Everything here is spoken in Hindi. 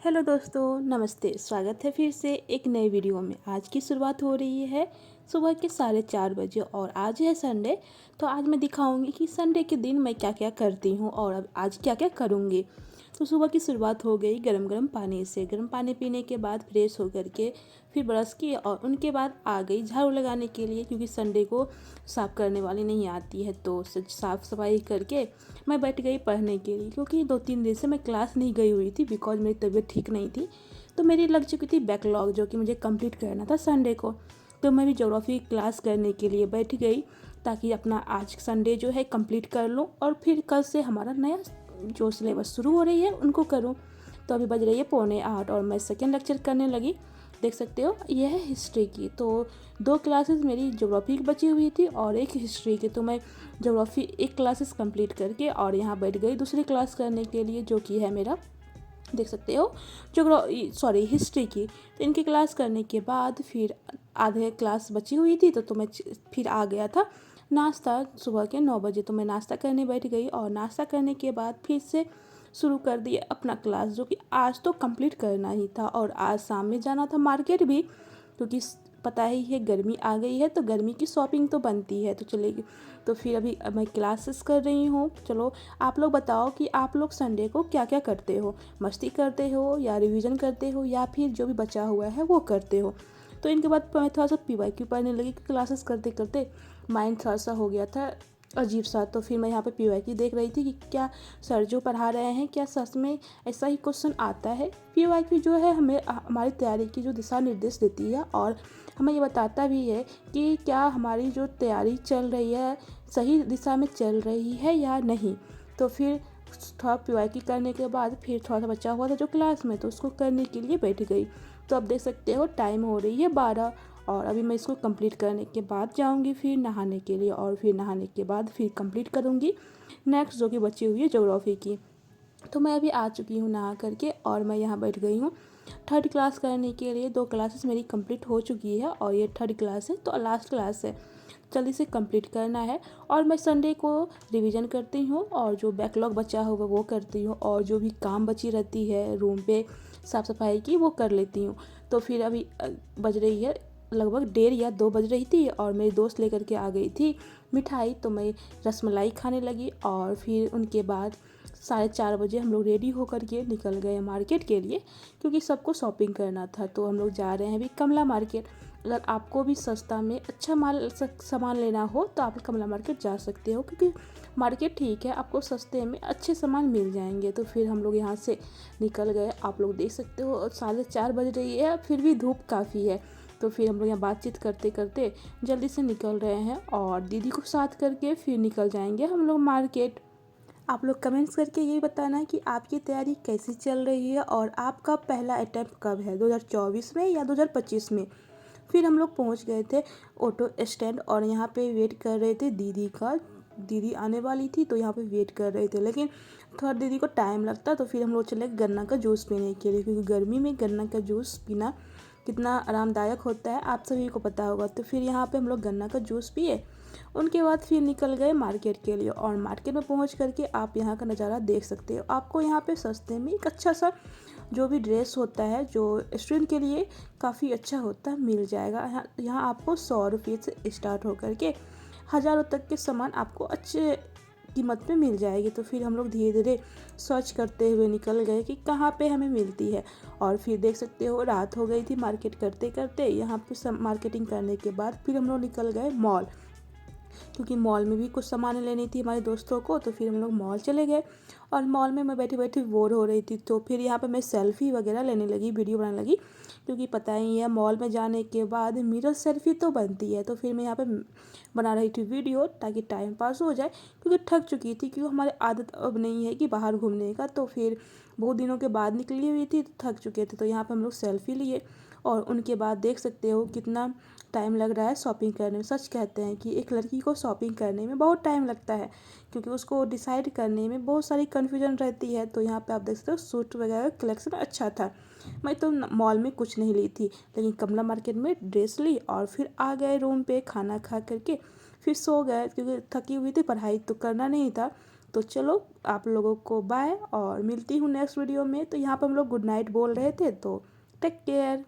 हेलो दोस्तों, नमस्ते। स्वागत है फिर से एक नए वीडियो में। आज की शुरुआत हो रही है सुबह के 4:30 बजे और आज है संडे। तो आज मैं दिखाऊंगी कि संडे के दिन मैं क्या क्या करती हूँ और अब आज क्या क्या करूँगी। तो सुबह की शुरुआत हो गई गरम गरम पानी से। गर्म पानी पीने के बाद फ्रेश होकर के फिर ब्रश की और उनके बाद आ गई झाड़ू लगाने के लिए, क्योंकि संडे को साफ़ करने वाली नहीं आती है। तो साफ़ सफाई करके मैं बैठ गई पढ़ने के लिए, क्योंकि 2-3 दिन से मैं क्लास नहीं गई हुई थी बिकॉज मेरी तबीयत ठीक नहीं थी। तो मेरी लग चुकी थी बैकलॉग, जो कि मुझे कंप्लीट करना था संडे को। तो मैं भी ज्योग्राफी क्लास करने के लिए बैठ गई ताकि अपना आज संडे जो है कंप्लीट कर लूँ और फिर कल से हमारा नया जो सिलेबस शुरू हो रही है उनको करूँ। तो अभी बज रही है 7:45 और मैं सेकेंड लेक्चर करने लगी। देख सकते हो यह है हिस्ट्री की। तो 2 क्लासेस मेरी ज्योग्राफी की बची हुई थी और एक हिस्ट्री की। तो मैं ज्योग्राफी एक क्लासेस कंप्लीट करके और यहाँ बैठ गई दूसरी क्लास करने के लिए, जो कि है मेरा, देख सकते हो, हिस्ट्री की। तो इनकी क्लास करने के बाद फिर आधे क्लास बची हुई थी तो मैं फिर आ गया था नाश्ता सुबह के 9 बजे। तो मैं नाश्ता करने बैठ गई और नाश्ता करने के बाद फिर से शुरू कर दिया अपना क्लास, जो कि आज तो कंप्लीट करना ही था। और आज शाम में जाना था मार्केट भी, क्योंकि पता ही है गर्मी आ गई है तो गर्मी की शॉपिंग तो बनती है। तो चलेगी। तो फिर अभी मैं क्लासेस कर रही हूँ। चलो आप लोग बताओ कि आप लोग संडे को क्या क्या करते हो। मस्ती करते हो या रिवीजन करते हो या फिर जो भी बचा हुआ है वो करते हो। तो इनके बाद मैं थोड़ा सा PYQ पढ़ने लगी। क्लासेस करते करते माइंड थोड़ा सा हो गया था अजीब सा। तो फिर मैं यहाँ पे PYQ देख रही थी कि क्या सर जो पढ़ा रहे हैं क्या सच में ऐसा ही क्वेश्चन आता है। PYQ जो है हमें हमारी तैयारी की जो दिशा निर्देश देती है और हमें ये बताता भी है कि क्या हमारी जो तैयारी चल रही है सही दिशा में चल रही है या नहीं। तो फिर थोड़ा PYQ करने के बाद फिर थोड़ा सा बचा हुआ था जो क्लास में, तो उसको करने के लिए बैठ गई। तो अब देख सकते हो टाइम हो रही है 12 और अभी मैं इसको कंप्लीट करने के बाद जाऊंगी फिर नहाने के लिए और फिर नहाने के बाद फिर कंप्लीट करूंगी नेक्स्ट जो कि बची हुई है ज्योग्राफी की। तो मैं अभी आ चुकी हूँ नहा करके और मैं यहाँ बैठ गई हूँ थर्ड क्लास करने के लिए। 2 क्लासेस मेरी कंप्लीट हो चुकी है और ये थर्ड क्लास है, तो लास्ट क्लास है, जल्दी से कंप्लीट करना है। और मैं संडे को रिवीजन करती हूँ और जो बैकलॉग बचा हुआ वो करती हूँ और जो भी काम बची रहती है रूम पे साफ़ सफाई की वो कर लेती हूँ। तो फिर अभी बज रही है लगभग 1:30 या 2 बज रही थी और मेरी दोस्त लेकर के आ गई थी मिठाई। तो मैं रसमलाई खाने लगी और फिर उनके बाद 4:30 बजे हम लोग रेडी होकर के निकल गए मार्केट के लिए, क्योंकि सबको शॉपिंग करना था। तो हम लोग जा रहे हैं अभी कमला मार्केट। अगर आपको भी सस्ता में अच्छा सामान लेना हो तो आप कमला मार्केट जा सकते हो, क्योंकि मार्केट ठीक है, आपको सस्ते में अच्छे सामान मिल जाएंगे। तो फिर हम लोग यहाँ से निकल गए। आप लोग देख सकते हो 4:30 बज रही है, फिर भी धूप काफ़ी है। तो फिर हम लोग यहाँ बातचीत करते करते जल्दी से निकल रहे हैं और दीदी को साथ करके फिर निकल जाएंगे हम लोग मार्केट। आप लोग कमेंट्स करके ये बताना कि आपकी तैयारी कैसी चल रही है और आपका पहला अटैम्प्ट कब है, 2024 में या 2025 में। फिर हम लोग पहुंच गए थे ऑटो स्टैंड और यहाँ पे वेट कर रहे थे दीदी का। दीदी आने वाली थी तो यहाँ पे वेट कर रहे थे, लेकिन थोड़ा दीदी को टाइम लगता। तो फिर हम लोग चले गन्ना का जूस पीने के लिए, क्योंकि गर्मी में गन्ना का जूस पीना कितना आरामदायक होता है आप सभी को पता होगा। तो फिर यहाँ पे हम लोग गन्ना का जूस पिए। उनके बाद फिर निकल गए मार्केट के लिए और मार्केट में पहुँच करके आप यहाँ का नज़ारा देख सकते हो। आपको यहाँ पे सस्ते में एक अच्छा सा जो भी ड्रेस होता है जो स्टूडेंट के लिए काफ़ी अच्छा होता है मिल जाएगा। यहाँ आपको 100 रुपये से स्टार्ट होकर के हज़ारों तक के सामान आपको अच्छे कीमत पे मिल जाएगी। तो फिर हम लोग धीरे धीरे सर्च करते हुए निकल गए कि कहाँ पे हमें मिलती है। और फिर देख सकते हो रात हो गई थी मार्केट करते करते। यहाँ पे सब मार्केटिंग करने के बाद फिर हम लोग निकल गए मॉल, क्योंकि मॉल में भी कुछ सामान लेनी थी हमारे दोस्तों को। तो फिर हम लोग मॉल चले गए और मॉल में मैं बैठी बैठी बोर हो रही थी। तो फिर यहाँ पे मैं सेल्फ़ी वगैरह लेने लगी, वीडियो बनाने लगी, क्योंकि पता ही है मॉल में जाने के बाद मिरर सेल्फ़ी तो बनती है। तो फिर मैं यहाँ पे बना रही थी वीडियो ताकि टाइम पास हो जाए, क्योंकि थक चुकी थी, क्योंकि हमारी आदत अब नहीं है कि बाहर घूमने का। तो फिर बहुत दिनों के बाद निकली हुई थी तो थक चुके थे। तो यहाँ पर हम लोग सेल्फ़ी लिए और उनके बाद देख सकते हो कितना टाइम लग रहा है शॉपिंग करने में। सच कहते हैं कि एक लड़की को शॉपिंग करने में बहुत टाइम लगता है, क्योंकि उसको डिसाइड करने में बहुत सारी कन्फ्यूजन रहती है। तो यहाँ पे आप देख सकते हो सूट वगैरह कलेक्शन अच्छा था। मैं तो मॉल में कुछ नहीं ली थी, लेकिन कमला मार्केट में ड्रेस ली और फिर आ गए रूम पे खाना खा करके फिर सो गए, क्योंकि थकी हुई थी, पढ़ाई तो करना नहीं था। तो चलो आप लोगों को बाय और मिलती हूँ नेक्स्ट वीडियो में। तो यहाँ पर हम लोग गुड नाइट बोल रहे थे, तो टेक केयर।